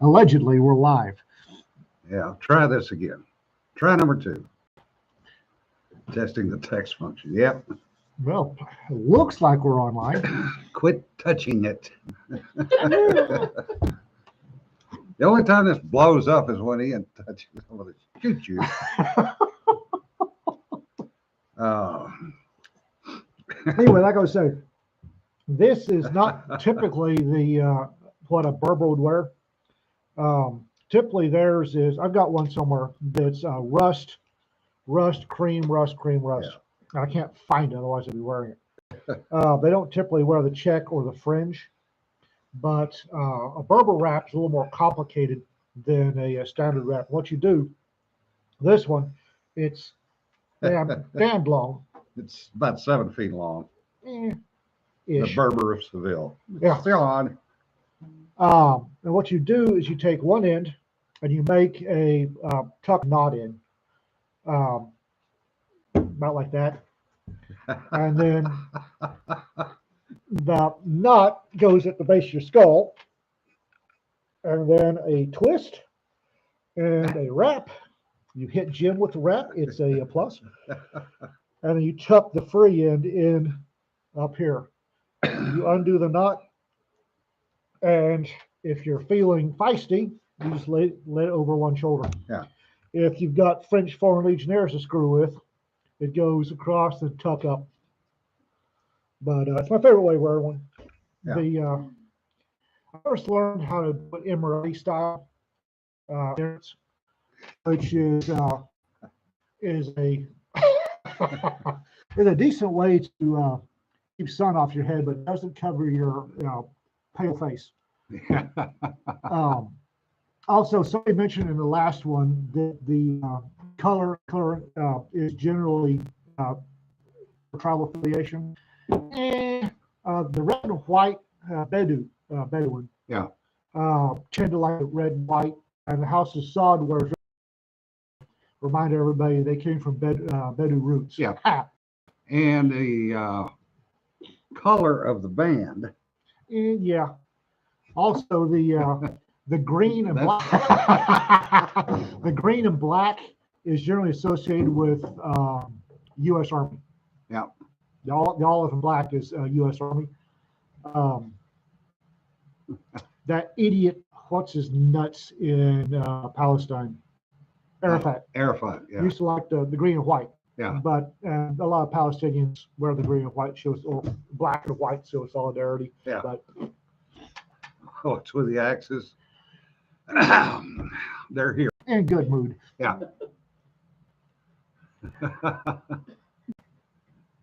Allegedly, we're live. Yeah, try this again. Try number 2. Testing the text function. Yep. Well, it looks like we're online. Quit touching it. The only time this blows up is when Ian touches it. I'm going to shoot you. Anyway, like I was saying, this is not typically the what a Berber would wear. Typically theirs is, I've got one somewhere that's rust, cream. Yeah. I can't find it, otherwise I'd be wearing it. They don't typically wear the check or the fringe, but a Berber wrap is a little more complicated than a standard wrap. What you do, this one, it's damn long. It's about 7 feet long. The Ish. Berber of Seville. Yeah. Still on. And what you do is you take one end and you make a tuck knot in, about like that. And then the knot goes at the base of your skull, and then a twist and a wrap. You hit Jim with the wrap, it's a plus. And then you tuck the free end in up here. You undo the knot, and if you're feeling feisty, you just let it over one shoulder. Yeah. If you've got French Foreign Legionnaires to screw with, it goes across and tuck up. But it's my favorite way to wear one. Yeah. I first learned how to put Emirati style, which is a is a decent way to keep sun off your head, but doesn't cover your pale face. Also, somebody mentioned in the last one that the color is generally for tribal affiliation. The red and white Bedouin. Yeah. Tend to like red and white, and the House of Saud wears. Remind everybody they came from Bedou roots. Yeah. And the color of the band. And yeah. Also the green and black. The green and black is generally associated with U.S. Army. Yeah. The olive and black is U.S. Army. That idiot, what's his nuts in Palestine? Arafat. Arafat, yeah. Used to like the green and white. Yeah. But a lot of Palestinians wear the green and white, shows, or black and white, show solidarity. Yeah. But Oh, it's with the Axis. They're here. in good mood. Yeah.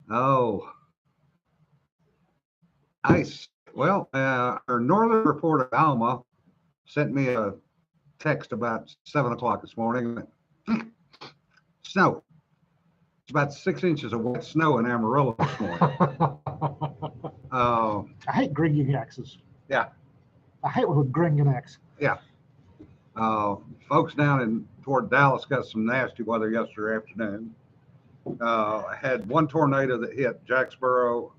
Oh. Nice. Well, our northern reporter, Alma, sent me a text about 7 o'clock this morning. Snow. It's about 6 inches of wet snow in Amarillo this morning. I hate gringing axes. Yeah. I hate with gringing axe. Yeah. Folks down in toward Dallas got some nasty weather yesterday afternoon. I had one tornado that hit Jacksboro,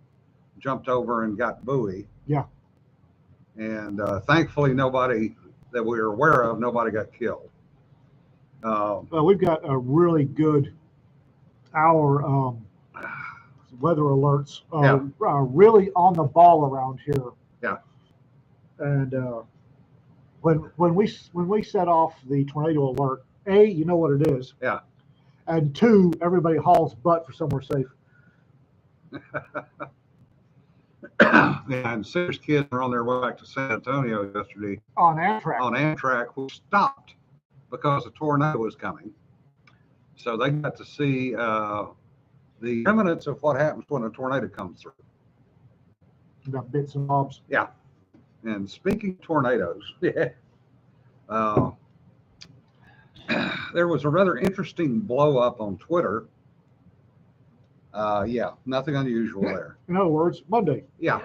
jumped over and got Bowie. Yeah. And thankfully, nobody that we were aware of, nobody got killed. Well, we've got a really good hour weather alerts. Really on the ball around here. Yeah. And when we set off the tornado alert, A, you know what it is. Yeah. And 2, everybody hauls butt for somewhere safe. And 6 kids were on their way back to San Antonio yesterday On Amtrak. on Amtrak, which stopped because a tornado was coming. So they got to see the remnants of what happens when a tornado comes through. Got bits and bobs. Yeah. And speaking of tornadoes, there was a rather interesting blow up on Twitter. Yeah, nothing unusual there. In other words, Monday. Yeah.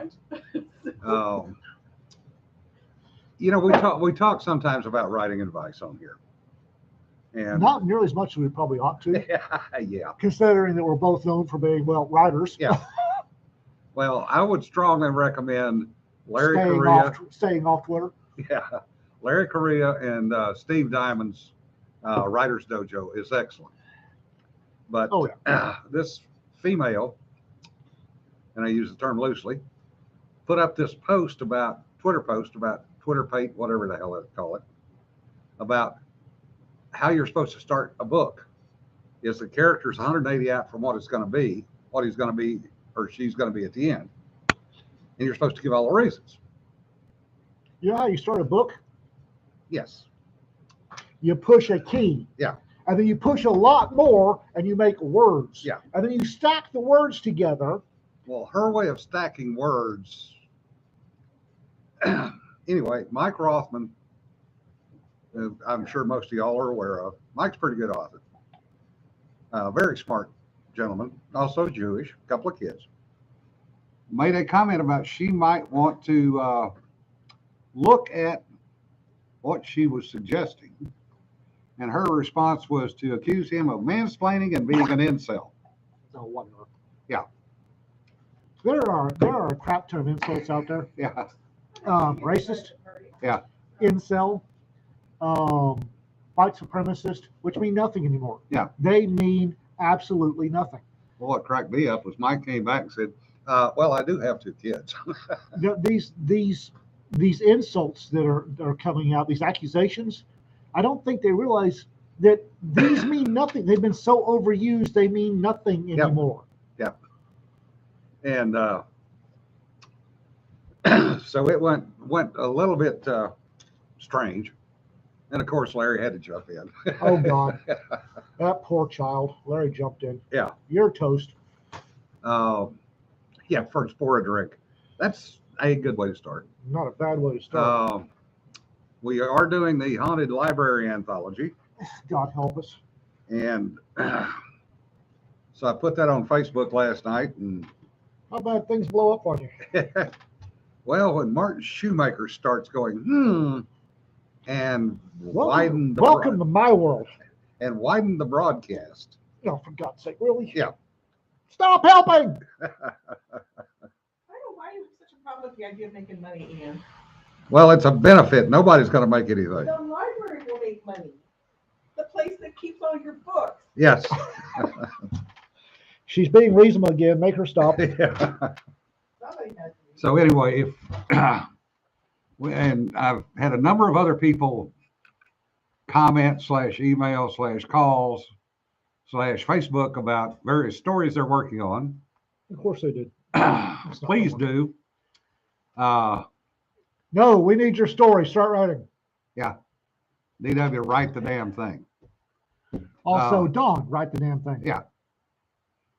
You know, we talk sometimes about writing advice on here. And Not nearly as much as we probably ought to, yeah. considering that we're both known for being, well, writers. Yeah. Well, I would strongly recommend Larry Correa. Staying off Twitter. Yeah. Larry Correa and Steve Diamond's Writer's Dojo is excellent. But Oh, this female, and I use the term loosely, put up this Twitter post about Twitter Pate, whatever the hell they call it, about how you're supposed to start a book. Is the character's 180 out from what it's going to be, what he's going to be, or she's going to be at the end. And you're supposed to give all the reasons. You know how you start a book? Yes. You push a key. Yeah. And then you push a lot more and you make words. Yeah. And then you stack the words together. Well, her way of stacking words. Anyway, Mike Rothman, I'm sure most of y'all are aware of. Mike's a pretty good author. Very smart gentleman, also Jewish, a couple of kids. Made a comment about she might want to look at what she was suggesting. And her response was to accuse him of mansplaining and being an incel. No wonder. Yeah. There are a crap ton of insults out there. Yeah. Racist. Yeah. Incel. White supremacist, which mean nothing anymore. Yeah. They mean absolutely nothing. Well, what cracked me up was Mike came back and said, well, I do have 2 kids. These insults that are coming out, these accusations, I don't think they realize that these mean nothing. They've been so overused, they mean nothing anymore. Yep. And so it went a little bit strange. And of course, Larry had to jump in. Oh, God. That poor child. Larry jumped in. Yeah. You're toast. Yeah, first pour a drink. That's a good way to start. Not a bad way to start. We are doing the Haunted Library Anthology. God help us. And so I put that on Facebook last night. And how bad things blow up on you? Well, when Martin Shoemaker starts going, and welcome to my world. And widen the broadcast. Oh, for God's sake, really? Yeah. Stop helping! I don't know why you have such a problem with the idea of making money, Ian. Well, it's a benefit. Nobody's going to make anything. The library will make money. The place that keeps all your books. Yes. She's being reasonable again. Make her stop. Yeah. Somebody has to. So anyway, and I've had a number of other people comment /email /calls /Facebook about various stories they're working on. Of course they did. Please do. No, we need your story. Start writing. Yeah. Need to have you write the damn thing. Also, Dawn, write the damn thing. Yeah.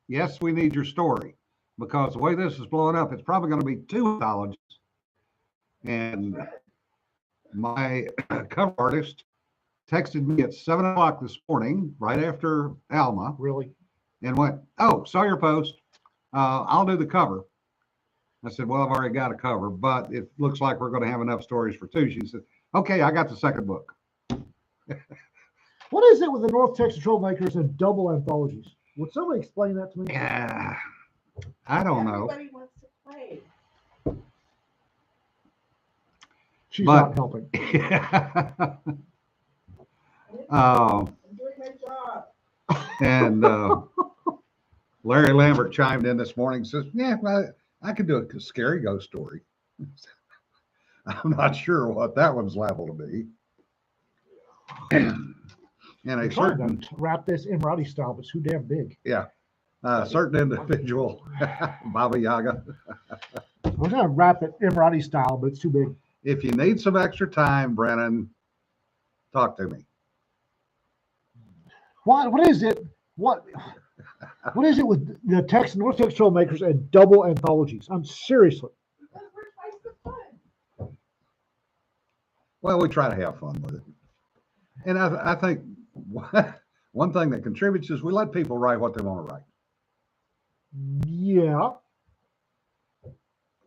Yes, we need your story, because the way this is blowing up, it's probably going to be 2 anthologies. And my cover artist texted me at 7 o'clock this morning, right after Alma. Really? And went, oh, saw your post. I'll do the cover. I said, well, I've already got a cover, but it looks like we're going to have enough stories for 2. She said, okay, I got the second book. What is it with the North Texas Troublemakers and double anthologies? Would somebody explain that to me? Yeah, I don't know. Everybody wants to play. She's not helping. I'm doing my job. And Larry Lambert chimed in this morning and says, yeah, I could do a scary ghost story. I'm not sure what that one's liable to be. And a certain wrap this Emirati style, but it's too damn big. Yeah. Certain individual, Baba Yaga. We're gonna wrap it Emirati style, but it's too big. If you need some extra time, Brennan, talk to me. What is it? What is it with the North Texas Troublemakers and double anthologies? I'm seriously. Because we're twice the fun. Well, we try to have fun with it. And I think one thing that contributes is we let people write what they want to write. Yeah.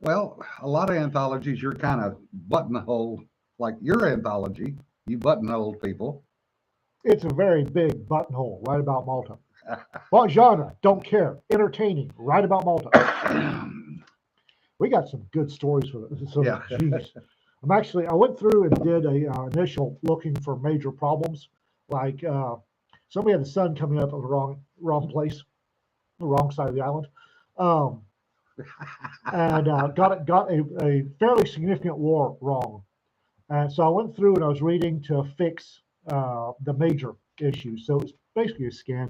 Well, a lot of anthologies, you're kind of buttonholed, like your anthology, you buttonhole people. It's a very big buttonhole, right about Malta. What genre? Don't care. Entertaining, right about Malta. We got some good stories with it. So, Yeah. Geez. I went through and did a initial looking for major problems, like somebody had the sun coming up at the wrong place, the wrong side of the island, um, and got a fairly significant war wrong. And so I went through and I was reading to fix the major issues. So it's basically a scan.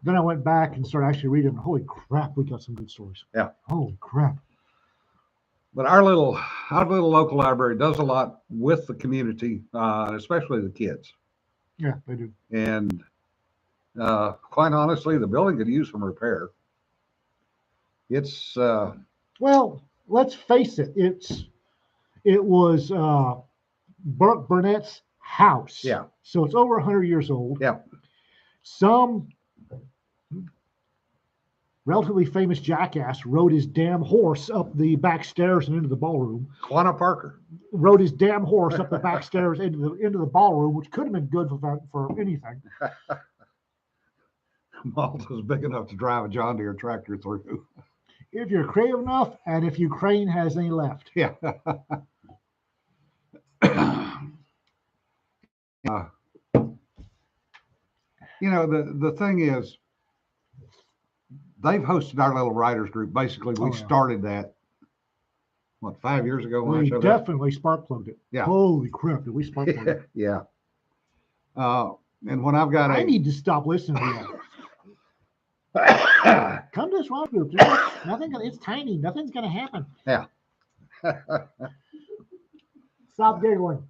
Then I went back and started actually reading. Holy crap, we got some good stories. Yeah. Holy crap. But our little local library does a lot with the community, especially the kids. Yeah, they do. And quite honestly, the building could use some repair. It's Well, let's face it. It was Burke Burnett's house. Yeah. So it's over 100 years old. Yeah. Some relatively famous jackass rode his damn horse up the back stairs and into the ballroom. Quanah Parker. Rode his damn horse up the back stairs into the ballroom, which could have been good for anything. Malta's big enough to drive a John Deere tractor through. If you're creative enough, and if Ukraine has any left. Yeah. The thing is, they've hosted our little writers group. Basically, we started that, 5 years ago? We definitely spark plugged it. Yeah. Holy crap, did we spark plug it? Yeah. And when I've got I need to stop listening to that. Come to this rock group. It's tiny. Nothing's going to happen. Yeah. Stop giggling.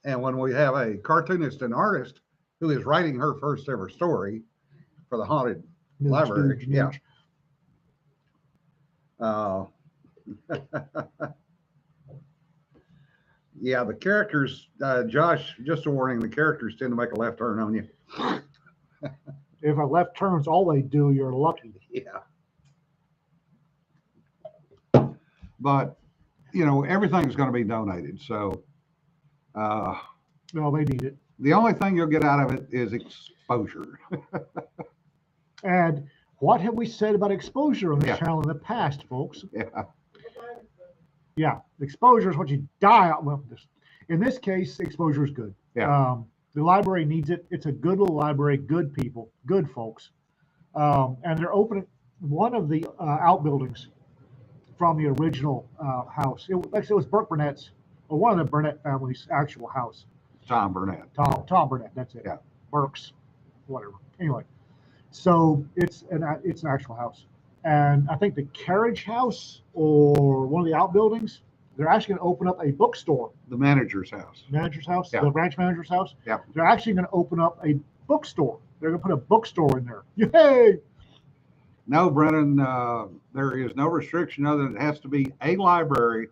And when we have a cartoonist and artist who is writing her first ever story for the haunted library. Yeah. Yeah, the characters, Josh, just a warning, the characters tend to make a left turn on you. If a left turn's all they do, you're lucky. Yeah. But, everything's going to be donated. So, no, they need it. The only thing you'll get out of it is exposure. And what have we said about exposure on this Yeah. channel in the past, folks? Yeah. Yeah, exposure is what you die out. Well, in this case, exposure is good. Yeah. The library needs it. It's a good little library, good people, good folks. And they're opening one of the outbuildings from the original house. It was Burke Burnett's, or one of the Burnett family's actual house. Tom Burnett. Tom Burnett, that's it. Yeah. Burke's, whatever. Anyway, so it's an actual house. And I think the carriage house or one of the outbuildings, they're actually going to open up a bookstore. The manager's house. Manager's house, Yeah. the ranch manager's house. Yeah. They're actually going to open up a bookstore. They're going to put a bookstore in there. Yay! No, Brennan, there is no restriction other than it has to be a library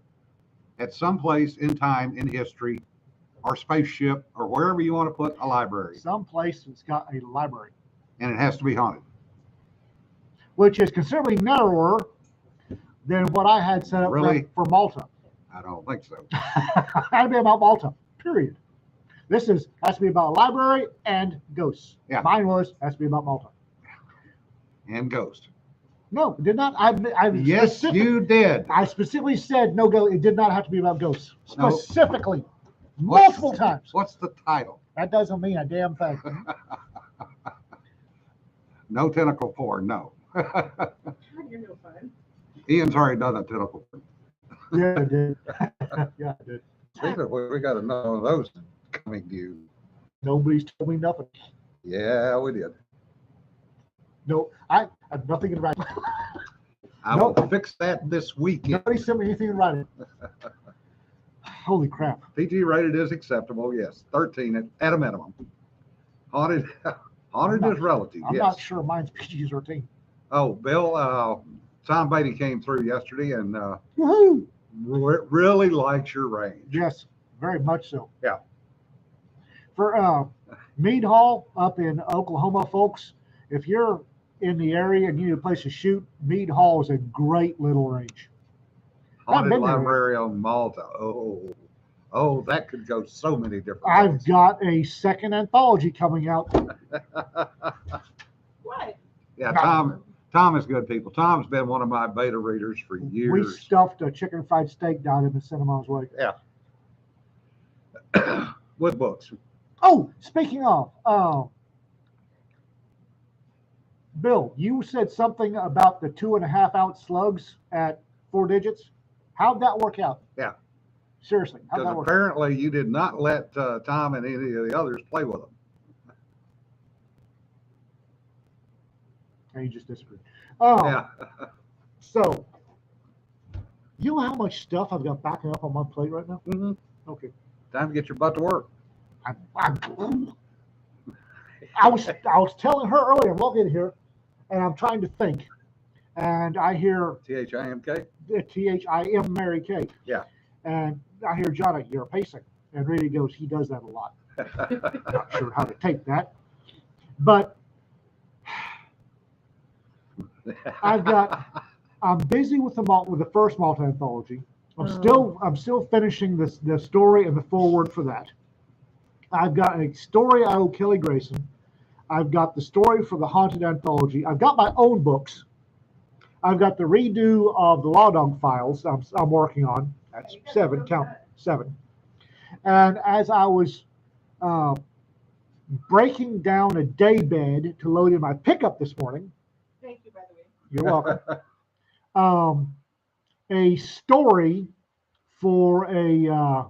at some place in time in history or spaceship or wherever you want to put a library. Someplace that's got a library. And it has to be haunted. Which is considerably narrower than what I had set up Really? for Malta. I don't think so. Had to be about Malta, period. This has to be about a library and ghosts. Yeah. Mine has to be about Malta. And Ghost. No, it did not. Yes, you did. I specifically said no go. It did not have to be about ghosts. No. Specifically, multiple times. What's the title? That doesn't mean a damn thing. No tentacle porn, no. You're no fun. Ian's already done a tentacle porn. Yeah, I did. Yeah, I did. Speaking of which, we got another one of those coming due. Nobody's told me nothing. Yeah, we did. No, I have nothing in writing. I will fix that this weekend. Nobody sent me anything in writing. Holy crap. PG rated is acceptable, yes. 13 at a minimum. Haunted is relative, I'm yes. not sure mine's PG-13. Oh, Bill, Tom Beatty came through yesterday and Woohoo! really likes your range. Yes, very much so. Yeah. For Mead Hall up in Oklahoma, folks, if you're in the area and you need a place to shoot, Mead Hall is a great little range. Haunted been there. library on Malta. Oh, that could go so many different I've ways. got a second anthology coming out. What? Yeah, No. Tom is good, people. Tom's been one of my beta readers for We years. stuffed a chicken fried steak down in the cinema's way. With books. Oh, speaking of, Bill, you said something about the 2.5 ounce slugs at 4 digits. How'd that work out? Yeah. Seriously, how'd Because that work out? apparently you did not let Tom and any of the others play with them. And you just disagreed. Oh, Yeah. so you know how much stuff I've got backing up on my plate right now? Mm-hmm. Okay. Time to get your butt to work. I was telling her earlier, I'm walking in here, and I'm trying to think, and I hear THIMK? THIM Mary Kay. Yeah. And I hear Johnny, you're pacing. And Randy goes, he does that a lot. Not sure how to take that. But I'm busy with the first multi-anthology. I'm still finishing the story and the foreword for that. I've got a story I owe Kelly Grayson. I've got the story for the Haunted Anthology. I've got my own books. I've got the redo of the Law Dog Files I'm working on. That's 7, count 7. And as I was breaking down a day bed to load in my pickup this morning, Thank you, by the way. you're welcome, a story for a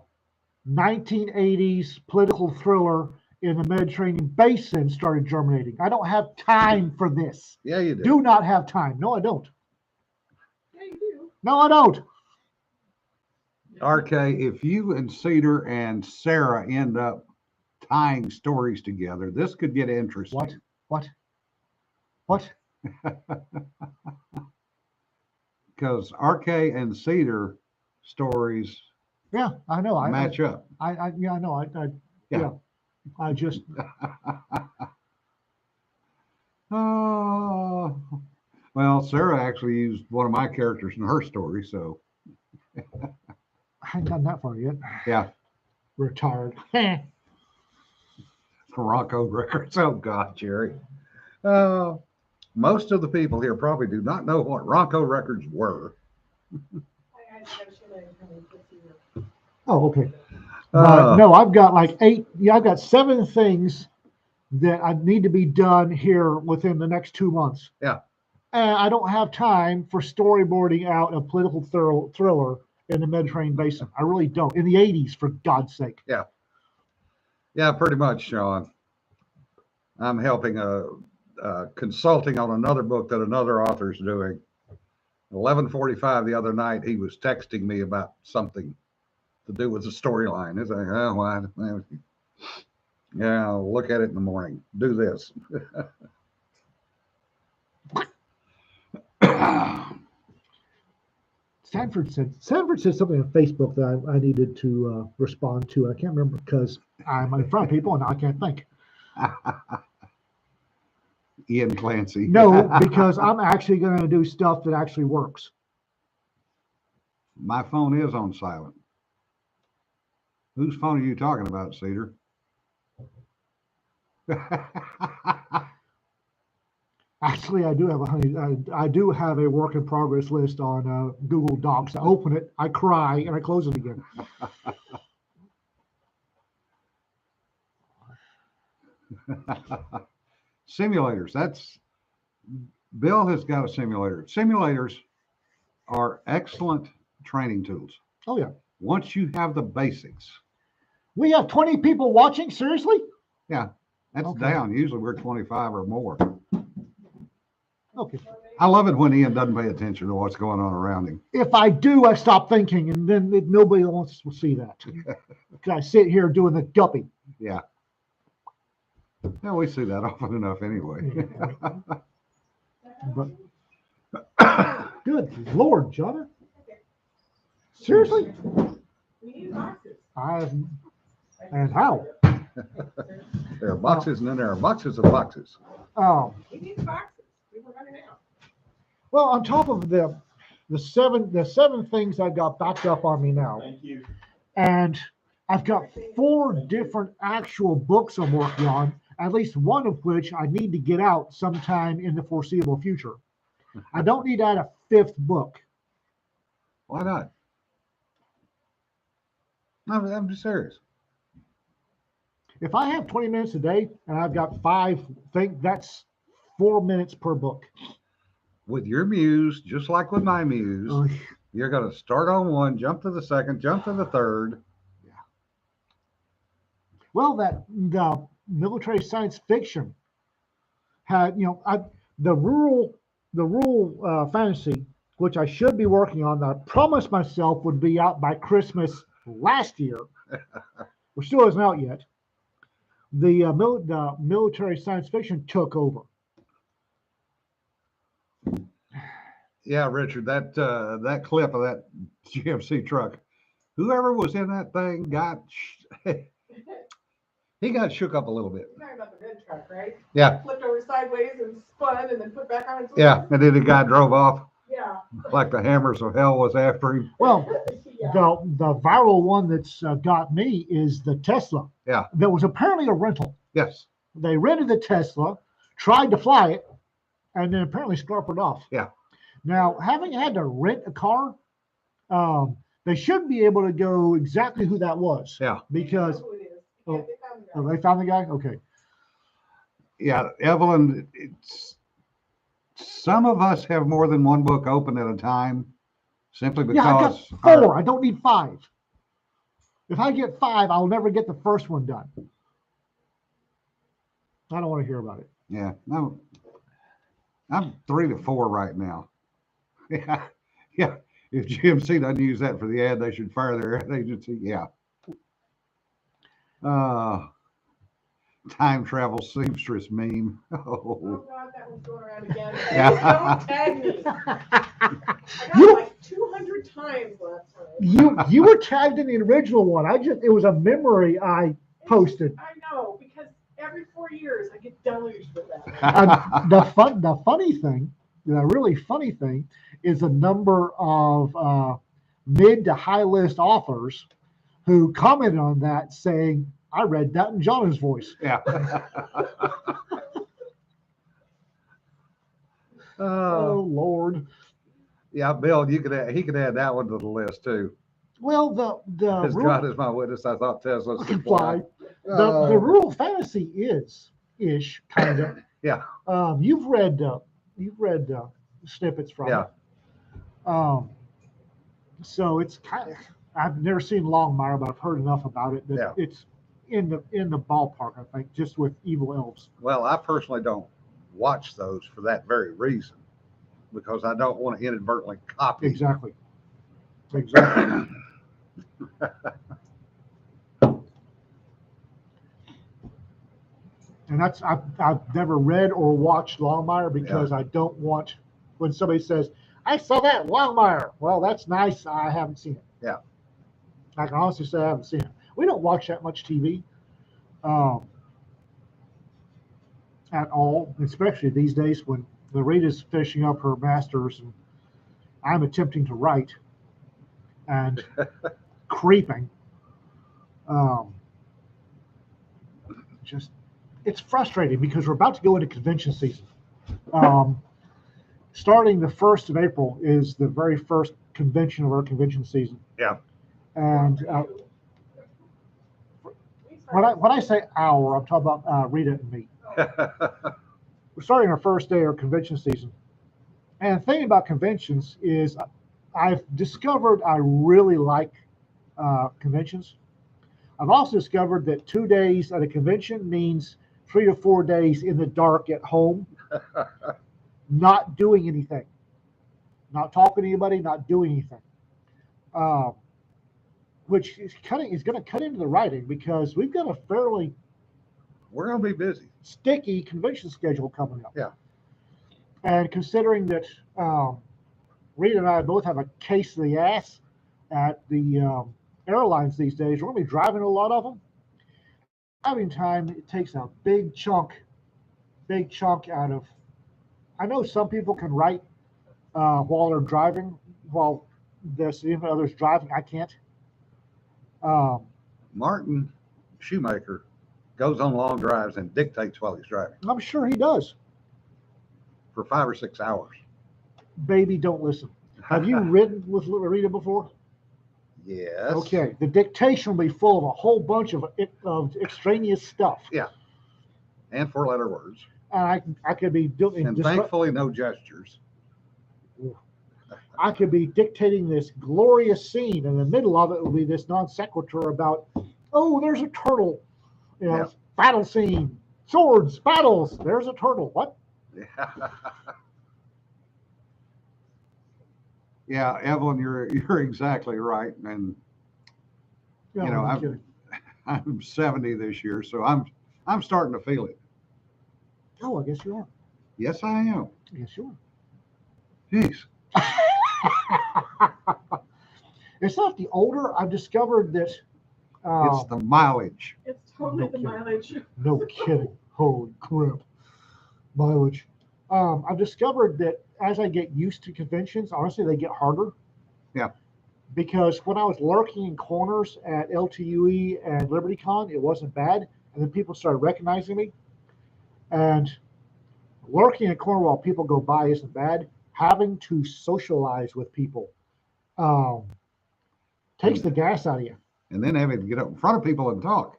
1980s political thriller in the Mediterranean basin started germinating. I don't have time for this. Yeah, you do. Do not have time. No, I don't. Yeah, you do. No, I don't. RK, if you and Cedar and Sarah end up tying stories together, this could get interesting. What? Because RK and Cedar stories Yeah, I know. match up. I know. Yeah. I just Well, Sarah actually used one of my characters in her story, so I haven't gotten that far yet. yeah. Retired. Rocco Records. Oh God, Jerry. Most of the people here probably do not know what Rocco Records were. Oh, okay. But no, I've got like 8. Yeah, I've got 7 things that I need to be done here within the next 2 months. Yeah. And I don't have time for storyboarding out a political thriller in the Mediterranean basin. I really don't. In the 80s, for God's sake. Yeah, pretty much, Sean. I'm helping consulting on another book that another author's doing. 11:45 the other night, he was texting me about something to do with the storyline. It's like, oh, well, yeah, I'll look at it in the morning. Do this. Sanford said something on Facebook that I needed to respond to. I can't remember because I'm in front of people and I can't think. Ian Clancy. No, because I'm actually going to do stuff that actually works. My phone is on silent. Whose phone are you talking about, Cedar? Actually, I do have a work in progress list on Google Docs. I open it, I cry, and I close it again. Simulators. Bill has got a simulator. Simulators are excellent training tools. Oh yeah. Once you have the basics. We have 20 people watching. Seriously? Yeah, that's Okay. down. Usually we're 25 or more. Okay. I love it when Ian doesn't pay attention to what's going on around him. If I do, I stop thinking, and then nobody wants to see that. I sit here doing the guppy. Yeah. Yeah, we see that often enough anyway. But good Lord, John. Seriously? We need boxes. And how? There are boxes and then there are boxes of boxes. Oh. We need boxes. We were running out. Well, on top of the seven things I've got backed up on me now. Thank you. And I've got 4 different actual books I'm working on, at least one of which I need to get out sometime in the foreseeable future. I don't need to add a fifth book. Why not? I'm just serious. If I have 20 minutes a day and I've got five, think that's 4 minutes per book. With your muse, just like with my muse, Ugh. you're going to start on one, jump to the second, jump to the third. Well, the military science fiction had, the rural fantasy, which I should be working on, that I promised myself would be out by Christmas last year, which still isn't out yet. The military science fiction took over. Yeah, Richard, that clip of that GMC truck, whoever was in that thing he got shook up a little bit. You're talking about the red truck, right? Yeah. Flipped over sideways and spun and then put back on its wheels. Yeah, and then the guy drove off Yeah. like the hammers of hell was after him. Well, Yeah. the viral one that's got me is the Tesla. Yeah. That was apparently a rental. Yes. They rented the Tesla, tried to fly it, and then apparently scarpered off. Yeah. Now, having had to rent a car, they should be able to go exactly who that was. Yeah. Because Who it is. Oh, Yeah, they found the guy. they found the guy? Okay. Yeah, Evelyn, some of us have more than one book open at a time simply Yeah, I because got 4. I don't need 5. If I get 5, I'll never get the first one done. I don't want to hear about it. yeah, no, I'm 3 to 4 right now. Yeah, yeah. If GMC doesn't use that for the ad, they should fire their ad agency. Yeah. Time travel seamstress meme. Oh Oh, God, that one's going around again. Yeah. Don't tag me. I got You- it like 200 times last time. You were tagged in the original one. It was a memory I posted. I know, because every 4 years I get deluged with that. The funny thing, the really funny thing, is a number of mid to high list authors who commented on that saying, "I read that in John's voice." Yeah. Oh Lord. Yeah, Bill, he could add that one to the list too. Well, the As God is my witness, I thought Teslas could fly. the rural fantasy is ish kind of. Yeah. You've read snippets from Yeah. it. So it's kind of, I've never seen Longmire, but I've heard enough about it that Yeah. it's in the ballpark, I think, just with evil elves. Well, I personally don't watch those for that very reason, because I don't want to inadvertently copy. Exactly. And that's I've never read or watched Longmire because I don't want, when somebody says, "I saw that Longmire." Well, that's nice. I haven't seen it. Yeah. I can honestly say I haven't seen it. We don't watch that much TV at all, especially these days when Larita's finishing up her master's and I'm attempting to write and creeping. Just it's frustrating because we're about to go into convention season. Starting the 1st of April is the very first convention of our convention season. Yeah. And when I say our, I'm talking about Rita and me. We're starting our first day of our convention season. And the thing about conventions is I've discovered I really like conventions. I've also discovered that 2 days at a convention means 3 to 4 days in the dark at home, not doing anything, not talking to anybody, not doing anything, which is going to cut into the writing because we've got a fairly We're going to be busy. sticky convention schedule coming up. Yeah. And considering that Rita and I both have a case of the ass at the airlines these days, we're going to be driving a lot of them. Driving time, it takes a big chunk out of. I know some people can write while they're driving, while there's even others driving. I can't. Martin Shoemaker goes on long drives and dictates while he's driving I'm sure he does. for 5 or 6 hours. baby, don't listen. Have you ridden with Rita before? Yes. Okay, the dictation will be full of a whole bunch of extraneous stuff. Yeah. And 4-letter words. And I could be doing. And thankfully, no gestures. I could be dictating this glorious scene, and in the middle of it will be this non sequitur about, oh, there's a turtle, Yeah. battle scene, swords, battles. There's a turtle. What? Yeah, Evelyn, you're exactly right. And No, you know, I'm kidding. I'm 70 this year, so I'm starting to feel it. Oh, I guess you are. Yes, I am. I guess you Jeez. are. It's not the older. I've discovered that. It's the mileage. It's totally No the kidding. mileage. No kidding. Holy crap. Mileage. I've discovered that as I get used to conventions, honestly, they get harder. Yeah. Because when I was lurking in corners at LTUE and LibertyCon, it wasn't bad. And then people started recognizing me. And lurking in a corner while people go by isn't bad. Having to socialize with people takes the gas out of you. And then having to get up in front of people and talk.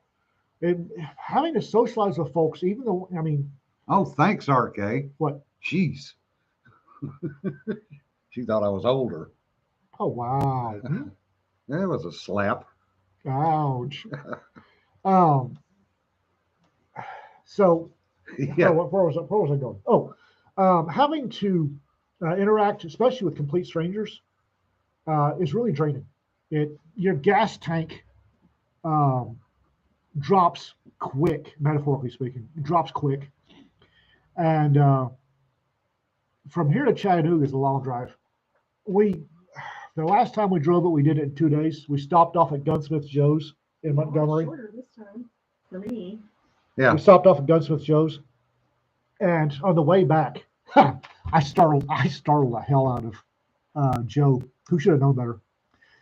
And having to socialize with folks, even though, I mean, Oh, thanks, RK. what? Jeez. She thought I was older. Oh, wow. That was a slap. Ouch. Um, so, Yeah. where was I going? Oh, having to interact, especially with complete strangers, is really draining. Your gas tank drops quick, metaphorically speaking, drops quick. And from here to Chattanooga is a long drive. The last time we drove it, we did it in 2 days. We stopped off at Gunsmith Joe's in Montgomery. Shorter this time for me. Yeah. We stopped off at Gunsmith Joe's, and on the way back, I startled the hell out of Joe, who should have known better,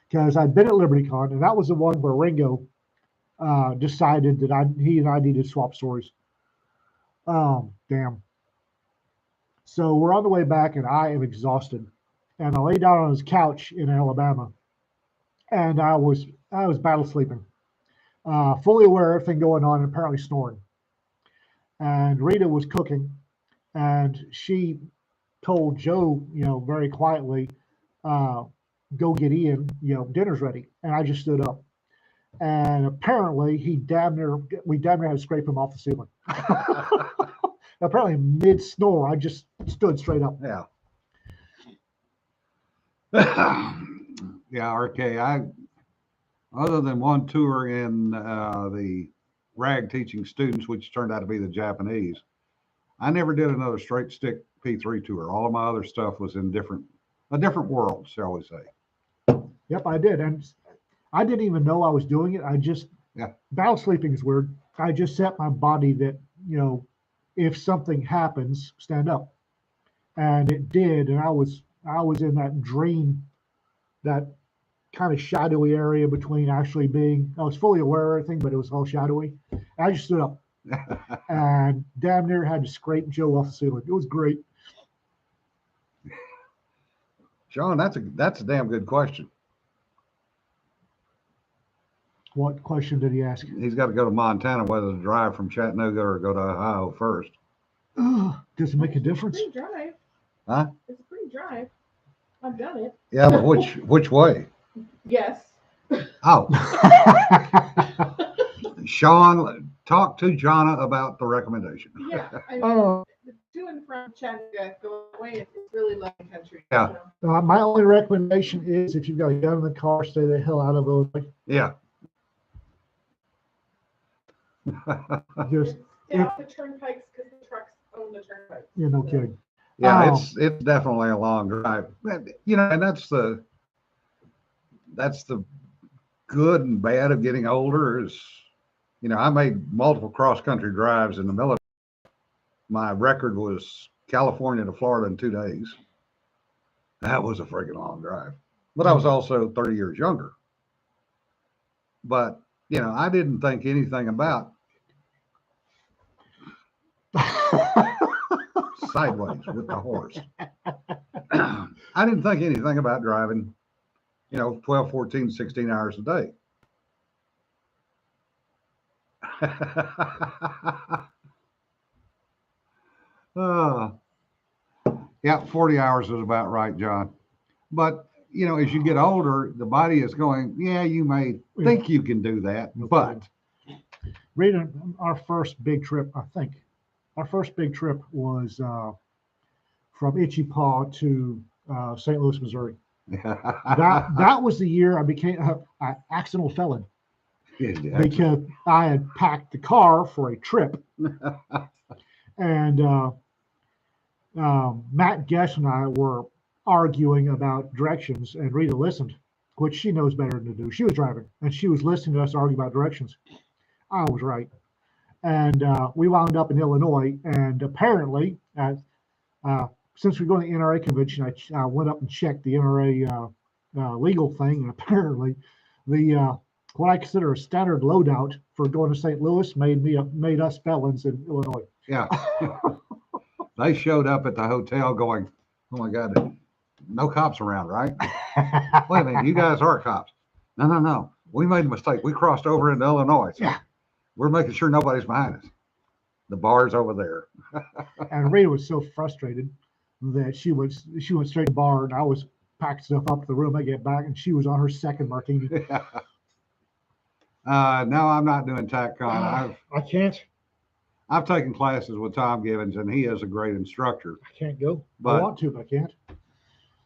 because I'd been at LibertyCon, and that was the one where Ringo decided that he and I needed to swap stories. Damn. So we're on the way back, and I am exhausted, and I lay down on his couch in Alabama, and I was battle sleeping, fully aware of everything going on, and apparently snoring. And Rita was cooking, and she told Joe, very quietly, go get Ian, dinner's ready. And I just stood up. And apparently we damn near had to scrape him off the ceiling. Apparently mid snore, I just stood straight up. Yeah. Yeah, RK, other than one tour in the RAG teaching students, which turned out to be the Japanese, I never did another straight stick P3 tour. All of my other stuff was in a different world, shall we say. Yep, I did. And I didn't even know I was doing it. Battle sleeping is weird. I just set my body that, if something happens, stand up. And it did. And I was in that dream, that kind of shadowy area between actually being, I was fully aware of everything, but it was all shadowy. I just stood up and damn near had to scrape Joe off the ceiling. It was great. Sean, that's a damn good question. What question did he ask? He's got to go to Montana, whether to drive from Chattanooga or go to Ohio first. Does it make a difference? It's a pretty drive. Huh? It's a pretty drive. I've done it. Yeah, but which way? Yes. Oh. Sean, talk to Jonna about the recommendation. Yeah. I mean, Oh. the to and from Chattanooga go away. It's really lovely country. Yeah. My only recommendation is if you've got a gun in the car, stay the hell out of Illinois. Yeah. Just, Stay off the turnpikes because the trucks own the turnpikes. no kidding. Yeah, Oh. it's definitely a long drive. And that's the good and bad of getting older is, I made multiple cross-country drives in the military. My record was California to Florida in 2 days. That was a freaking long drive. But I was also 30 years younger. But, I didn't think anything about sideways with the horse. I didn't think anything about driving, 12, 14, 16 hours a day. uh, yeah, 40 hours is about right, John. But, as you get older, the body is going, yeah, you may think you can do that, No but Rita, our first big trip, I think, our first big trip was from Itchy Paw to St. Louis, Missouri. That was the year I became an accidental felon because I had packed the car for a trip, and Matt Guest and I were arguing about directions, and Rita listened, which she knows better than to do. She was driving, and she was listening to us argue about directions. I was right. And we wound up in Illinois, and apparently, since we're going to the NRA convention, I went up and checked the NRA legal thing, and apparently, the what I consider a standard loadout for going to St. Louis made us felons in Illinois. Yeah. They showed up at the hotel going, oh my God, no cops around, right? Wait a minute, you guys are cops. No. We made a mistake. We crossed over into Illinois. So Yeah. We're making sure nobody's behind us. The bar's over there. And Rita was so frustrated that she went straight to the bar, and I was packing stuff up to the room. I get back, and she was on her second martini. No, I'm not doing TACCON. I can't. I've taken classes with Tom Givens, and he is a great instructor. I can't go. But I want to, but I can't.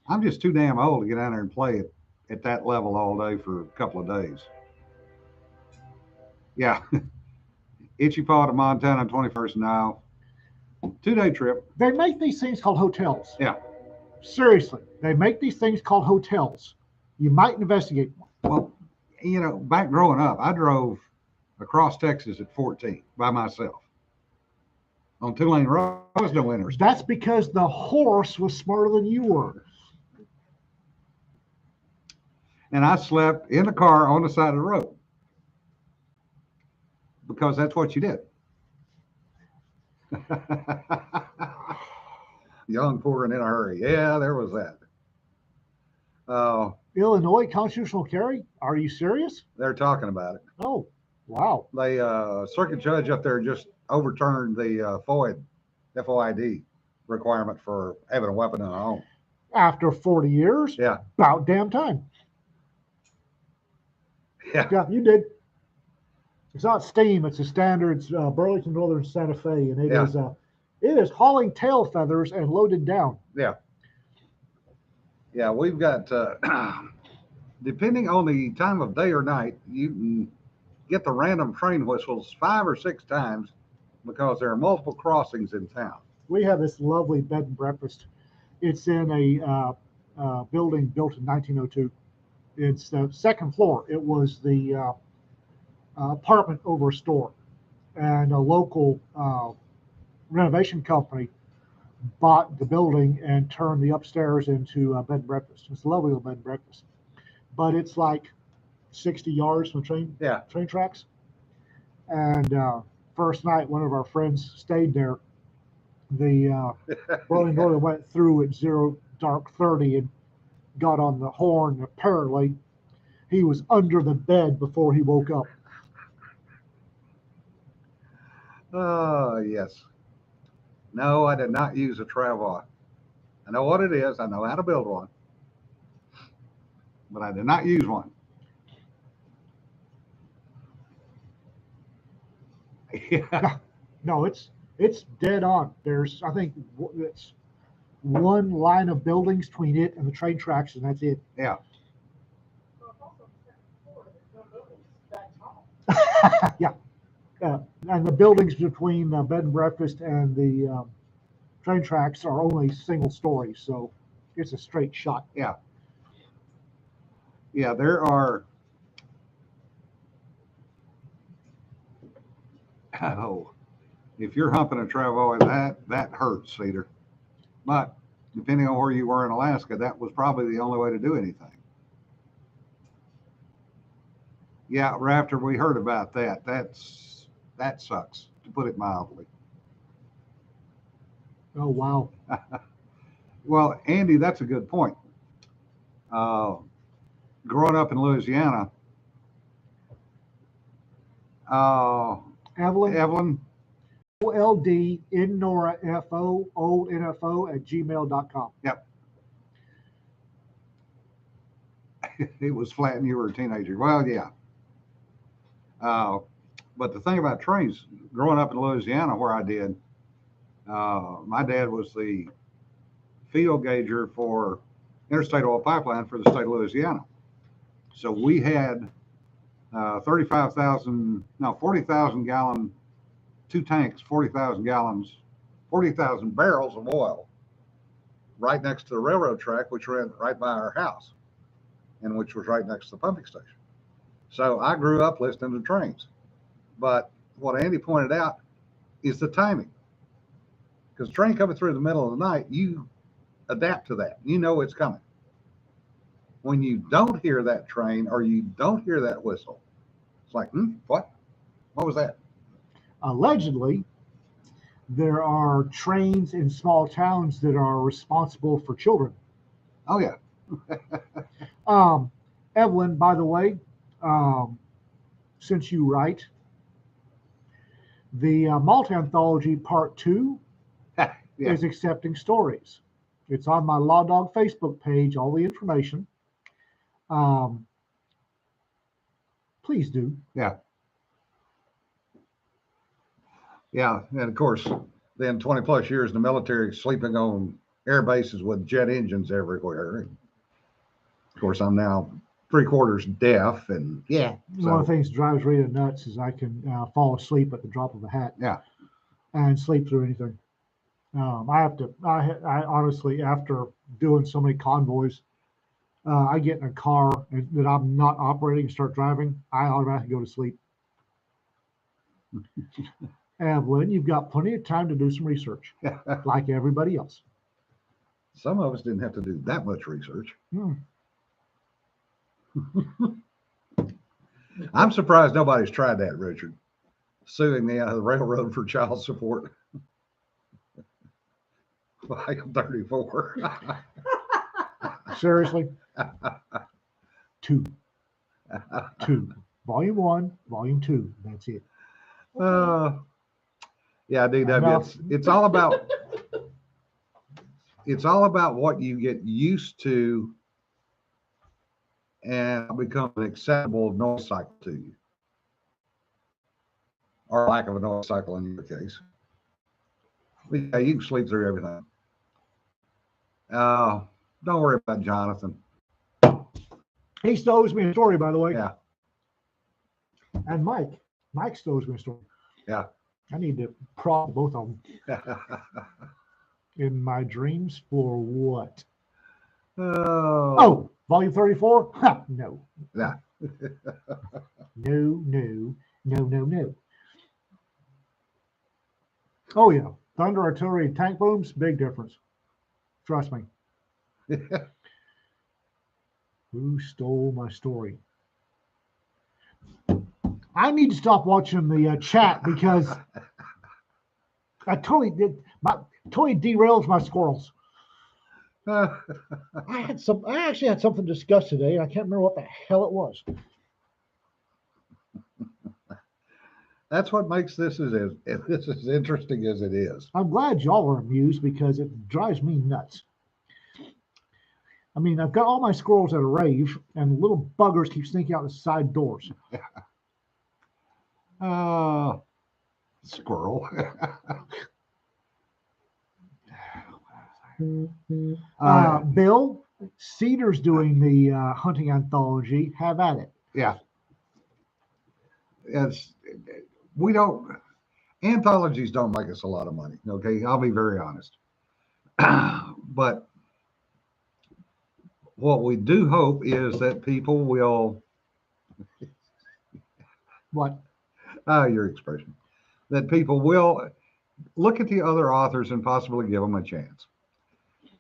I'm just too damn old to get down there and play it at that level all day for a couple of days. Yeah. Itchy Paw to Montana, 21st now. 2-day trip. They make these things called hotels. Yeah. Seriously, they make these things called hotels. You might investigate one. Well, back growing up, I drove across Texas at 14 by myself on 2-lane road. There was no interstate. That's because the horse was smarter than you were. And I slept in the car on the side of the road because that's what you did. Young, poor, and in a hurry. Yeah, there was that. Illinois constitutional carry? Are you serious? They're talking about it. Oh, wow. They circuit judge up there just overturned the FOID requirement for having a weapon in a home. After 40 years? Yeah. About damn time. Yeah. Yeah, you did. It's not steam. It's a standard. It's Burlington Northern Santa Fe, and it is hauling tail feathers and loaded down. Yeah. Yeah, we've got, depending on the time of day or night, you can get the random train whistles 5 or 6 times because there are multiple crossings in town. We have this lovely bed and breakfast. It's in a building built in 1902. It's the second floor. It was the apartment over a store, and a local renovation company bought the building and turned the upstairs into a bed and breakfast. It's a lovely little bed and breakfast, but it's like 60 yards from the train tracks. And first night, one of our friends stayed there. The Burlington Northern went through at 0 dark 30 and got on the horn. Apparently, he was under the bed before he woke up. Oh, yes. No, I did not use a Travois. I know what it is. I know how to build one. But I did not use one. Yeah. No, it's dead on. There's, I think, it's one line of buildings between it and the train tracks, and that's it. Yeah. Yeah. And the buildings between the bed and breakfast and the train tracks are only single story, so it's a straight shot. Yeah. Yeah, there are. Oh, if you're humping a Travois, that hurts, Cedar. But depending on where you were in Alaska, that was probably the only way to do anything. Yeah, Rafter, we heard about that. That sucks, to put it mildly. Oh, wow. Well, Andy, that's a good point. Growing up in Louisiana, Evelyn, Evelyn, OLD, Nora, FO, old NFO at gmail.com. it was flat and you were a teenager. Well, yeah. But the thing about trains, growing up in Louisiana where I did, my dad was the field gauger for Interstate Oil Pipeline for the state of Louisiana. So we had 40,000 gallon, 2 tanks, 40,000 gallons, 40,000 barrels of oil right next to the railroad track, which ran right by our house and which was right next to the pumping station. So I grew up listening to trains. But what Andy pointed out is the timing. Because train coming through the middle of the night, you adapt to that. You know it's coming. When you don't hear that train or you don't hear that whistle, it's like, what? What was that? Allegedly, there are trains in small towns that are responsible for children. Oh, yeah. Evelyn, by the way, since you write, the multi-anthology part 2 Yeah. is accepting stories. It's on my Law Dog Facebook page, all the information. Please do. Yeah. Yeah. And of course, then 20 plus years in the military, sleeping on air bases with jet engines everywhere. Of course, I'm now 3/4 deaf, and yeah. One of the things that drives Rita nuts is I can fall asleep at the drop of a hat. Yeah. And sleep through anything. I honestly, after doing so many convoys, I get in a car that I'm not operating and start driving, I automatically go to sleep. Evelyn, you've got plenty of time to do some research, like everybody else. Some of us didn't have to do that much research. I'm surprised nobody's tried that, Richard. Suing the railroad for child support. Like I'm 34. Seriously? 2. Volume 1, Volume 2. That's it. Yeah, DW. It's all about what you get used to and become an acceptable noise cycle to you, or lack of a noise cycle in your case. But yeah, you can sleep through everything. Don't worry about Jonathan. He still owes me a story, by the way. Yeah. And Mike still owes me a story. Yeah. I need to prod both of them. In my dreams for what? Oh, volume 34? Ha, no. Yeah. No. Oh, yeah. Thunder, artillery, tank booms, big difference. Trust me. Who stole my story? I need to stop watching the chat because I totally derails my squirrels. I actually had something to discuss today. I can't remember what the hell it was. That's what makes this as interesting as it is. I'm glad y'all are amused because it drives me nuts. I mean, I've got all my squirrels at a rave, and little buggers keep sneaking out the side doors. Squirrel. Bill, Cedar's doing the hunting anthology. Have at it. Yeah. Anthologies don't make us a lot of money. Okay. I'll be very honest. But what we do hope is that people will. What? Your expression. That people will look at the other authors and possibly give them a chance.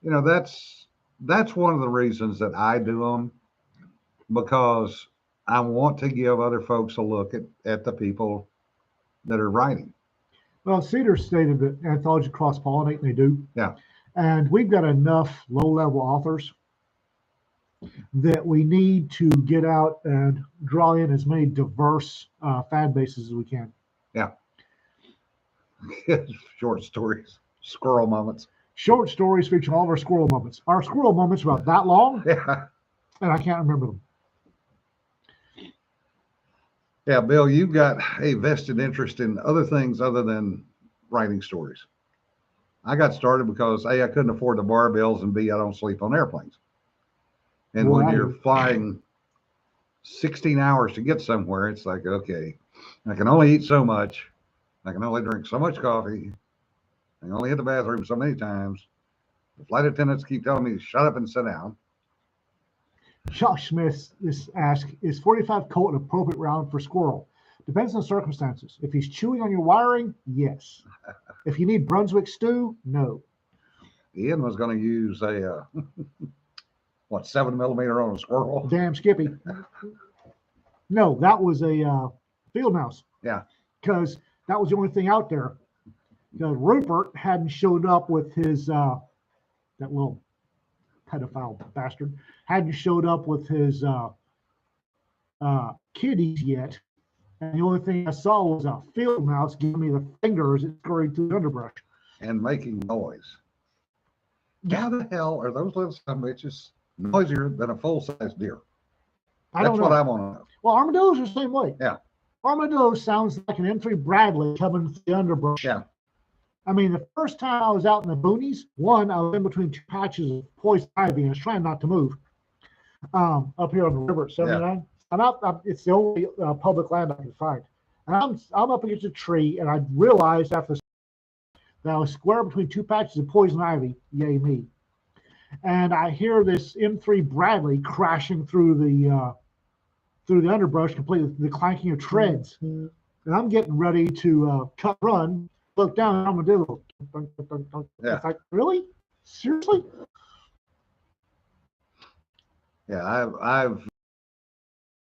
That's one of the reasons that I do them, because I want to give other folks a look at the people that are writing. Well, Cedar stated that anthology cross-pollinate, and they do. Yeah. And we've got enough low-level authors that we need to get out and draw in as many diverse fan bases as we can. Yeah. Short stories, squirrel moments. Short stories feature all of our squirrel moments. Our squirrel moments are about that long, Yeah. and I can't remember them. Yeah, Bill, you've got a vested interest in other things other than writing stories. I got started because A, I couldn't afford the bar bills, and B, I don't sleep on airplanes. And Boy, when I you're do. flying 16 hours to get somewhere, it's like, okay, I can only eat so much. I can only drink so much coffee. I can only hit the bathroom so many times. The flight attendants keep telling me to shut up and sit down. Josh Smith is asked, is 45 Colt an appropriate round for squirrel? Depends on the circumstances. If he's chewing on your wiring, yes. If you need Brunswick stew, no. Ian was going to use a, 7mm on a squirrel. Damn Skippy. No, that was a field mouse. Yeah. Because that was the only thing out there. Because Rupert hadn't showed up with his, that little pedophile bastard, hadn't showed up with his kitties yet. And the only thing I saw was a field mouse giving me the finger as it scurried through the underbrush. And making noise. How the hell are those little son of bitches noisier than a full-size deer? I don't That's know. what I want to know. Well, armadillos are the same way. Yeah. Armadillo sounds like an M3 Bradley coming through the underbrush. Yeah. I mean, the first time I was out in the boonies, one, I was in between two patches of poison ivy and I was trying not to move up here on the river at 79. It's the only public land I can find. And I'm up against a tree, and I realized after that I was square between two patches of poison ivy, yay me. And I hear this M3 Bradley crashing through the underbrush, completely the clanking of treads. And I'm getting ready to cut run, look down, and armadillo. Yeah. It's like, really? Seriously? Yeah, I've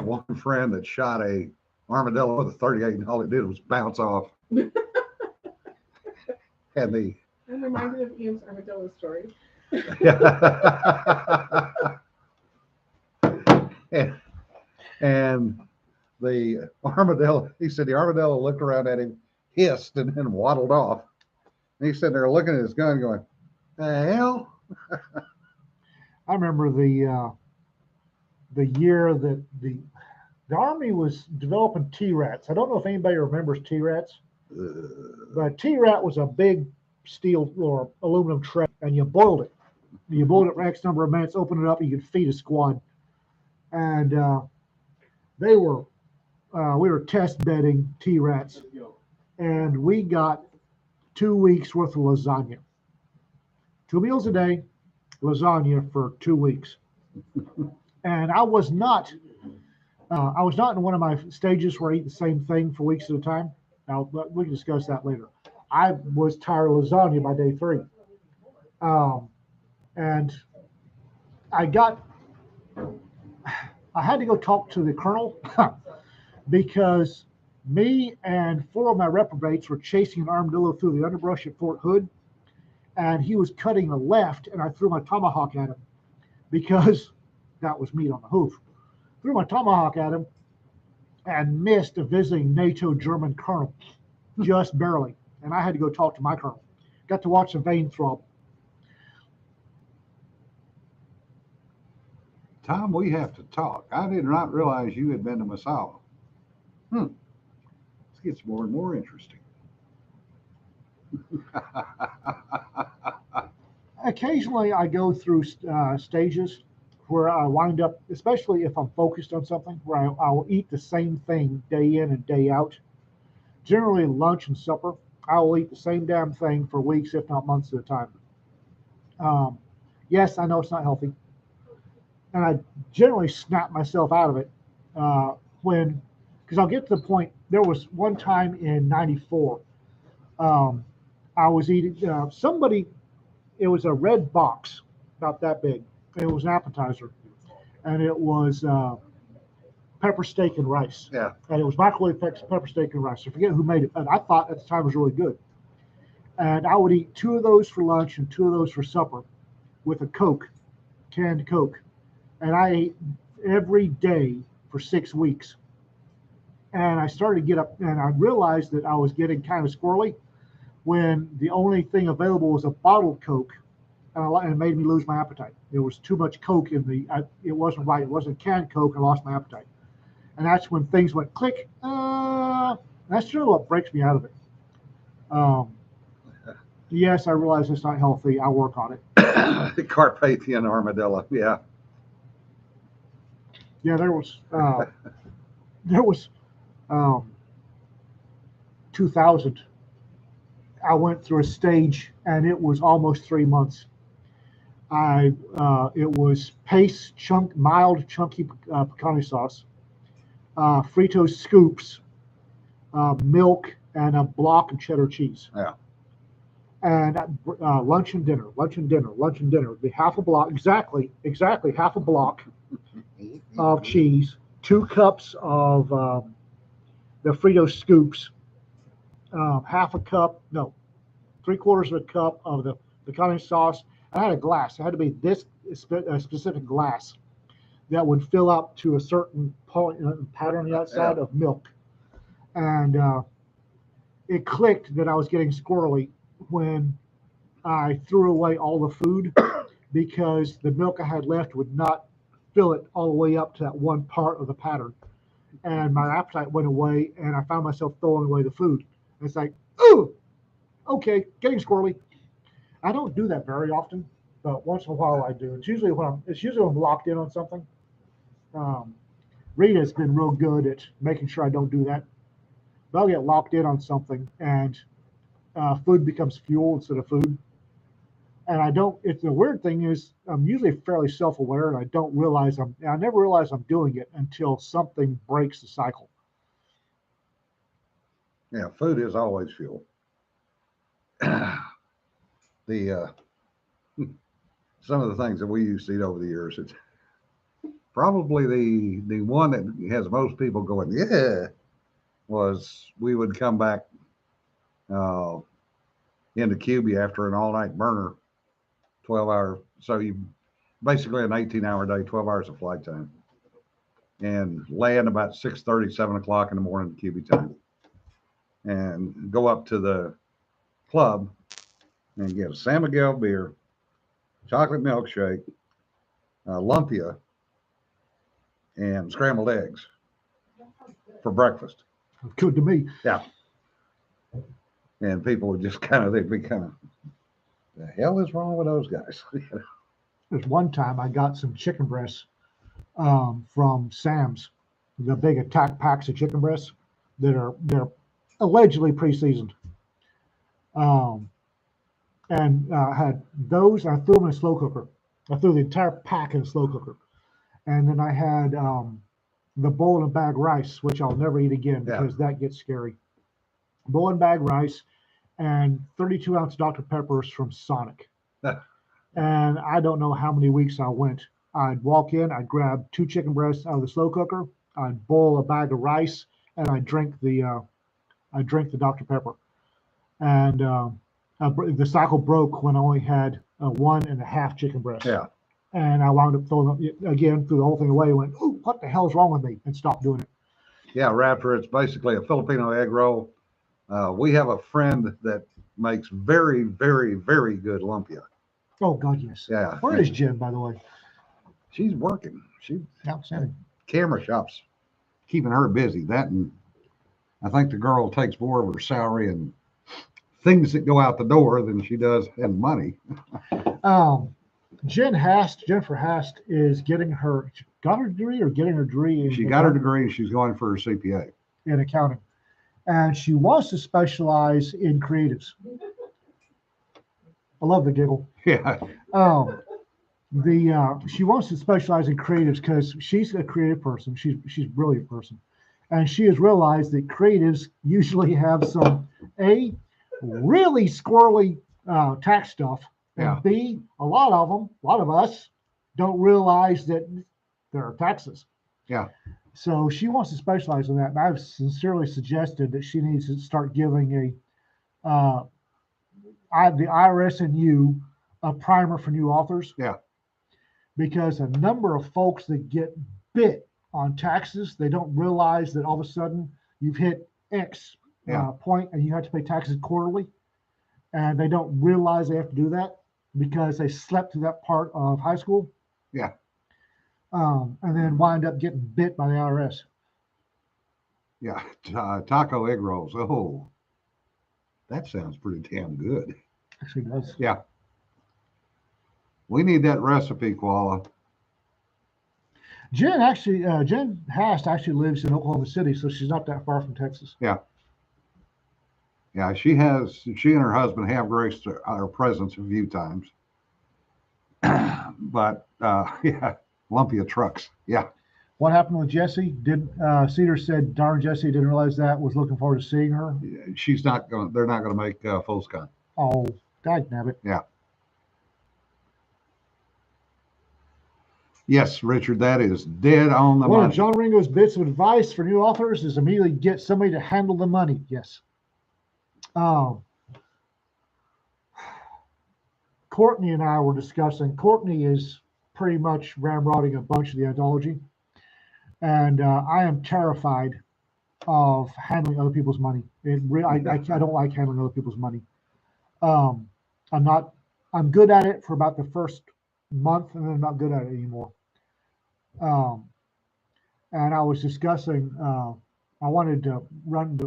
one friend that shot a armadillo with a 38, and all it did was bounce off. And the I'm reminded of Ian's armadillo story. and the armadillo, he said the armadillo looked around at him, hissed, and then waddled off. And he's sitting there looking at his gun going, the hell? I remember the year that the Army was developing T-Rats. I don't know if anybody remembers T-Rats, but T-Rat was a big steel or aluminum tray, and you boiled it. You boiled it for X number of minutes, open it up, and you could feed a squad. And we were test bedding T-Rats, and we got 2 weeks worth of lasagna. 2 meals a day, lasagna for 2 weeks. And I was not in one of my stages where I eat the same thing for weeks at a time. Now, we can discuss that later. I was tired of lasagna by day 3. And I had to go talk to the colonel because me and 4 of my reprobates were chasing an armadillo through the underbrush at Fort Hood, and he was cutting a left, and I threw my tomahawk at him because that was meat on the hoof. Threw my tomahawk at him and missed a visiting NATO German colonel, just barely. And I had to go talk to my colonel. Got to watch the vein throb. Tom, we have to talk. I did not realize you had been to Massawa. This gets more and more interesting. Occasionally, I go through stages where I wind up, especially if I'm focused on something, where I will eat the same thing day in and day out. Generally, lunch and supper, I will eat the same damn thing for weeks, if not months at a time. Yes, I know it's not healthy. And I generally snap myself out of it because I'll get to the point. There was one time in '94, I was eating it was a red box, about that big. It was an appetizer, and it was pepper steak and rice. Yeah. And it was microwave pepper steak and rice. I forget who made it, but I thought at the time it was really good. And I would eat 2 of those for lunch and 2 of those for supper with a Coke, canned Coke. And I ate every day for 6 weeks. And I started to get up, and I realized that I was getting kind of squirrely when the only thing available was a bottled Coke, and it made me lose my appetite. There was too much Coke in it wasn't right. It wasn't canned Coke, and I lost my appetite. And that's when things went click. That's really what breaks me out of it. Um, yes, I realize it's not healthy. I work on it. Carpathian armadillo. Yeah. Yeah, there was um, 2000. I went through a stage, and it was almost 3 months. It was paste mild chunky pecani sauce, Fritos scoops, milk, and a block of cheddar cheese. Yeah. And lunch and dinner, lunch and dinner, lunch and dinner. The half a block, exactly half a block of cheese, 2 cups of the Fritos scoops, half a cup, no, 3/4 of a cup of the pecani sauce. I had a glass. It had to be this specific glass that would fill up to a certain pattern on the outside of milk. And it clicked that I was getting squirrely when I threw away all the food because the milk I had left would not fill it all the way up to that one part of the pattern. And my appetite went away, and I found myself throwing away the food. It's like, ooh, okay, getting squirrely. I don't do that very often, but once in a while I do. It's usually when I'm locked in on something. Um, Rita's been real good at making sure I don't do that. But I'll get locked in on something, and food becomes fuel instead of food. And I don't. It's the weird thing is I'm usually fairly self-aware, and I never realize I'm doing it until something breaks the cycle. Yeah. Food is always fuel. The some of the things that we used to eat over the years, it's probably the one that has most people going, yeah, was we would come back uh, into QB after an all-night burner, 12-hour. So you basically an 18-hour day, 12 hours of flight time, and land about 6:30, 7 o'clock in the morning QB time, and go up to the club and get a San Miguel beer, chocolate milkshake, lumpia, and scrambled eggs for breakfast. Good to me. Yeah. And people would just they'd be the hell is wrong with those guys? There's one time I got some chicken breasts from Sam's, the big attack packs of chicken breasts they're allegedly pre-seasoned. Um, and had those. I threw them in a slow cooker. I threw the entire pack in a slow cooker, and then I had the bowl and a bag rice, which I'll never eat again because that gets scary. Bowl and bag rice, and 32-ounce Dr. Peppers from Sonic. And I don't know how many weeks I went. I'd walk in, I'd grab 2 chicken breasts out of the slow cooker, I'd boil a bag of rice, and I'd drink the Dr. Pepper. And the cycle broke when I only had 1.5 chicken breasts. Yeah. And I wound up throwing up again, threw the whole thing away, and went, "Ooh, what the hell's wrong with me?" and stopped doing it. Yeah, Raptor, it's basically a Filipino egg roll. We have a friend that makes very, very, very good lumpia. Oh God, yes. Yeah. Where is Jen, by the way? She's working. She's Outstanding. camera shops keeping her busy. That, and I think the girl takes more of her salary and things that go out the door than she does in money. Jennifer Hast is got her degree or getting her degree. She got her degree and she's going for her CPA in accounting, and she wants to specialize in creatives. I love the giggle. Yeah. She wants to specialize in creatives because she's a creative person. She's a brilliant person, and she has realized that creatives usually have some really squirrely tax stuff, and B, a lot of us don't realize that there are taxes. Yeah. So she wants to specialize in that, and I've sincerely suggested that she needs to start giving the IRS and you a primer for new authors. Yeah. Because a number of folks that get bit on taxes, they don't realize that all of a sudden you've hit X point and you have to pay taxes quarterly. And they don't realize they have to do that because they slept through that part of high school. Yeah. And then wind up getting bit by the IRS. Yeah. Taco egg rolls. Oh, that sounds pretty damn good. Actually does. Yeah. We need that recipe, Koala. Jen Hast actually lives in Oklahoma City, so she's not that far from Texas. Yeah. Yeah, she and her husband have graced our presence a few times. But yeah, Olympia trucks. Yeah. What happened with Jesse? Cedar said, darn Jesse, didn't realize that, was looking forward to seeing her. They're not going to make Folscon. Oh, dagnabbit. Yeah. Yes, Richard, that is dead on the One money. of John Ringo's bits of advice for new authors is immediately get somebody to handle the money. Yes. Courtney and I were discussing. Courtney is pretty much ramrodding a bunch of the anthology, and I am terrified of handling other people's money. I don't like handling other people's money. I'm good at it for about the first month, and then I'm not good at it anymore. And I was discussing, I wanted to run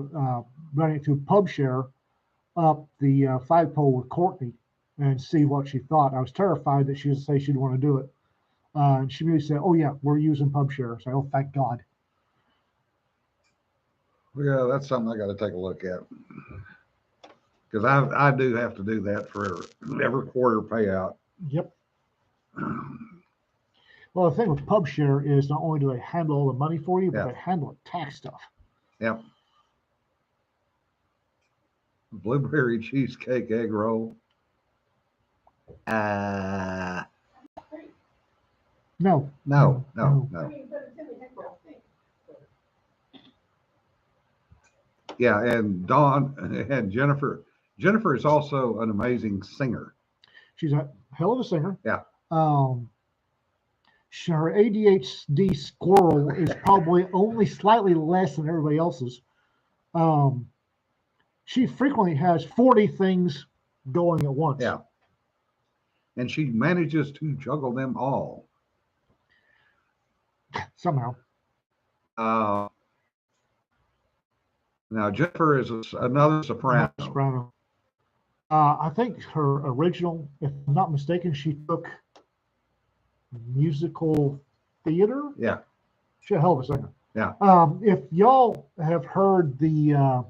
it through PubShare up the flagpole with Courtney and see what she thought. I was terrified that she would say she'd want to do it. And she really said, oh yeah, we're using PubShare. So, oh, thank God. Yeah, that's something I got to take a look at. Because I do have to do that for every quarter payout. Yep. Well, the thing with PubShare is not only do they handle all the money for you, but they handle the tax stuff. Yep. Blueberry cheesecake egg roll. No. No. I mean, but it's in the egg roll thing. Yeah, and Dawn and Jennifer. Jennifer is also an amazing singer. She's a hell of a singer. Yeah. Her ADHD squirrel is probably only slightly less than everybody else's. She frequently has 40 things going at once. Yeah. And she manages to juggle them all. Somehow. Now, Jennifer is another soprano. Soprano. I think her original, if I'm not mistaken, she took musical theater. Yeah. She's a hell of a singer. Yeah. If y'all have heard the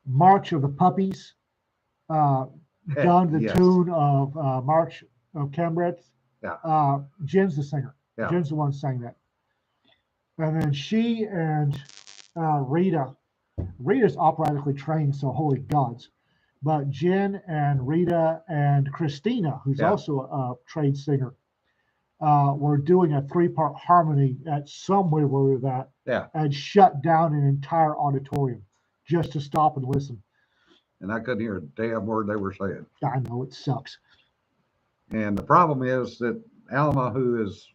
March of the Puppies, done the Yes. tune of March of Cambridge, Jen's the singer. Yeah. Jen's the one sang that. And then she and Rita's operatically trained, so holy gods. But Jen and Rita and Christina, who's also a trained singer, were doing a 3-part harmony at somewhere where we were at, and shut down an entire auditorium just to stop and listen. And I couldn't hear a damn word they were saying. I know, it sucks. And the problem is that Alma, who is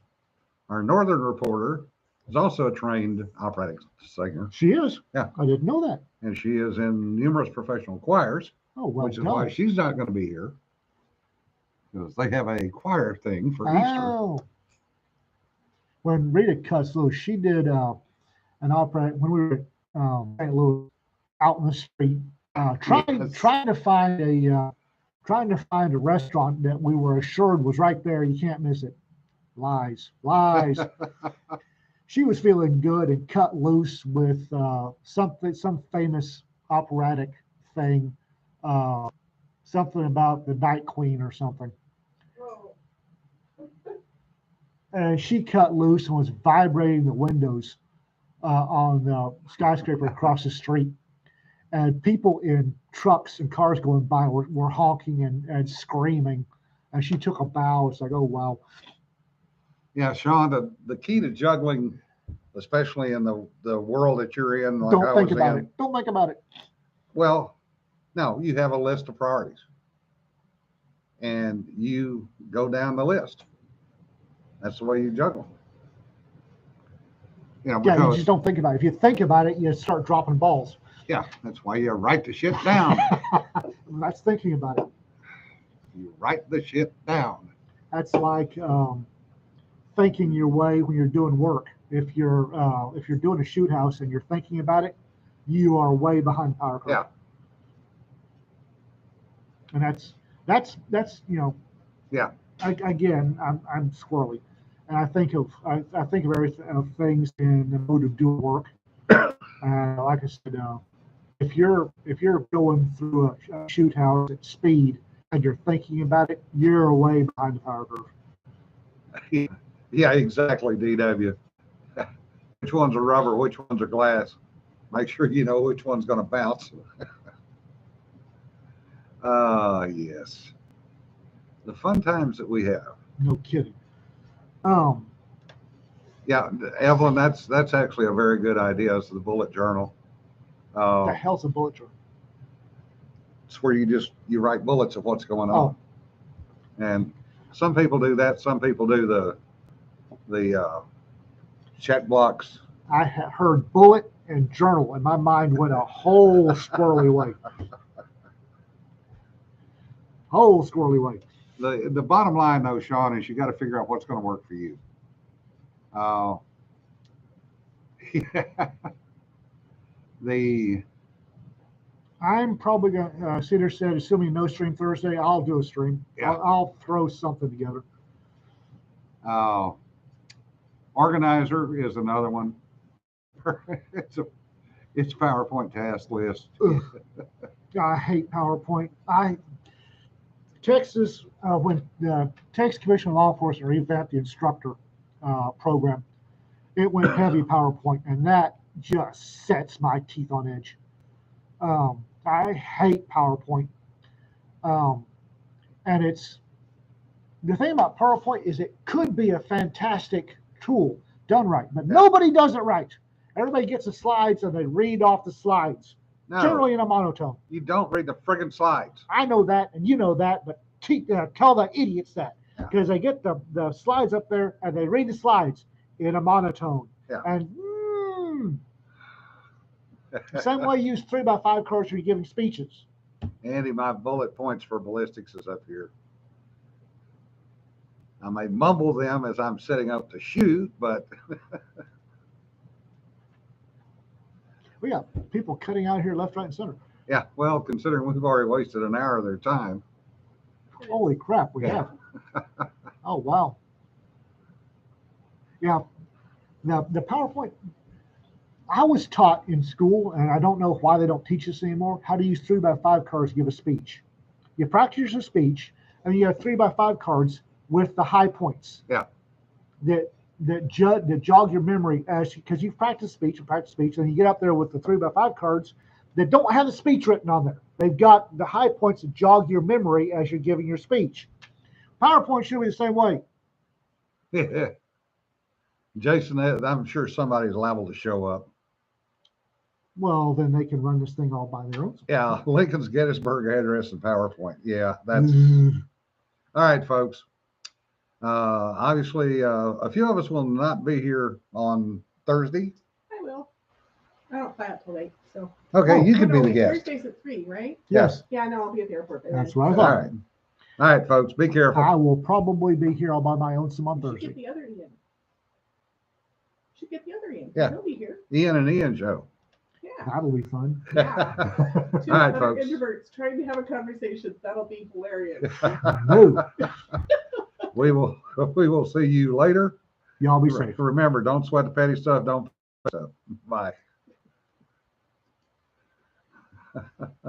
our northern reporter, is also a trained operatic singer. She is? Yeah. I didn't know that. And she is in numerous professional choirs, which is why she's not going to be here. Because they have a choir thing for Easter. When Rita cuts loose, she did an opera when we were at St. Louis, out in the street, trying to find a restaurant that we were assured was right there. You can't miss it. Lies. She was feeling good and cut loose with some famous operatic thing, something about the Night Queen or something. And she cut loose and was vibrating the windows on the skyscraper across the street. And people in trucks and cars going by were honking and screaming. And she took a bow. It's like, oh, wow. Yeah, Sean, the key to juggling, especially in the world that you're in, like Don't think about it. Don't think about it. Well, no, you have a list of priorities. and you go down the list. That's the way you juggle. You know, Yeah, you because, just don't think about it. If you think about it, you start dropping balls. yeah, that's why you write the shit down. That's thinking about it. You write the shit down. That's like thinking your way when you're doing work. If you're doing a shoot house and you're thinking about it, you are way behind power curve. Yeah. And that's Yeah. Again, I'm squirrely, and I think of everything of things in the mode of doing work. And like I said, if you're going through a shoot house at speed and you're thinking about it, you're way behind the power curve. Yeah, exactly, DW. Which ones are rubber, which ones are glass? Make sure you know which one's going to bounce. Yes. The fun times that we have. No kidding. Yeah, Evelyn, that's actually a very good idea. It's the bullet journal. The hell's a bullet journal? It's where you write bullets of what's going on. Oh. And some people do that. Some people do the check blocks. I had heard bullet and journal, and my mind went a whole squirrely way. Whole squirrely way. The bottom line, though, Sean, is you got to figure out what's going to work for you. I'm probably gonna. Cedar said, assuming no stream Thursday, I'll do a stream. Yeah. I'll throw something together. Organizer is another one. It's PowerPoint task list. I hate PowerPoint. Texas, when the Texas Commission on Law Enforcement revamped the instructor program, it went heavy PowerPoint, and that just sets my teeth on edge. I hate PowerPoint. And it's the thing about PowerPoint is it could be a fantastic tool done right, but nobody does it right. Everybody gets the slides and they read off the slides, generally in a monotone. You don't read the friggin' slides. I know that, and you know that, but tell the idiots that, because they get the slides up there and they read the slides in a monotone. Yeah. And the same way you use 3x5 cards when you're giving speeches. Andy, my bullet points for ballistics is up here. I may mumble them as I'm setting up to shoot, but We got people cutting out here left, right, and center. yeah, well, considering we've already wasted an hour of their time. Holy crap, we have. Oh, wow. Yeah, the PowerPoint, I was taught in school, and I don't know why they don't teach us anymore, how to use 3x5 cards to give a speech. You practice your speech, and you have 3x5 cards with the high points. Yeah. That jog your memory because you've practiced speech, and you get up there with the 3x5 cards that don't have the speech written on there. They've got the high points that jog your memory as you're giving your speech. PowerPoint should be the same way. Yeah. Jason, I'm sure somebody's liable to show up. Well, then they can run this thing all by their own. Yeah, Lincoln's Gettysburg Address and PowerPoint. Yeah, that's all right, folks. Obviously, a few of us will not be here on Thursday. I will. I don't fly out till late, so. Okay, you can be the guest. Thursday's at 3, right? Yes, Yeah, I know, I'll be at the airport. by that's then. what I All thought. right. All right, folks, be careful. I will probably be here all by my own some on You should get Thursday. the other Ian. Should get the other Ian. Yeah. He'll be here. Ian and Ian show. Yeah. That'll be fun. Yeah. Two All right, other folks. introverts trying to have a conversation. That'll be hilarious. No, We will see you later. y'all be safe. Remember, don't sweat the petty stuff. Don't. Bye.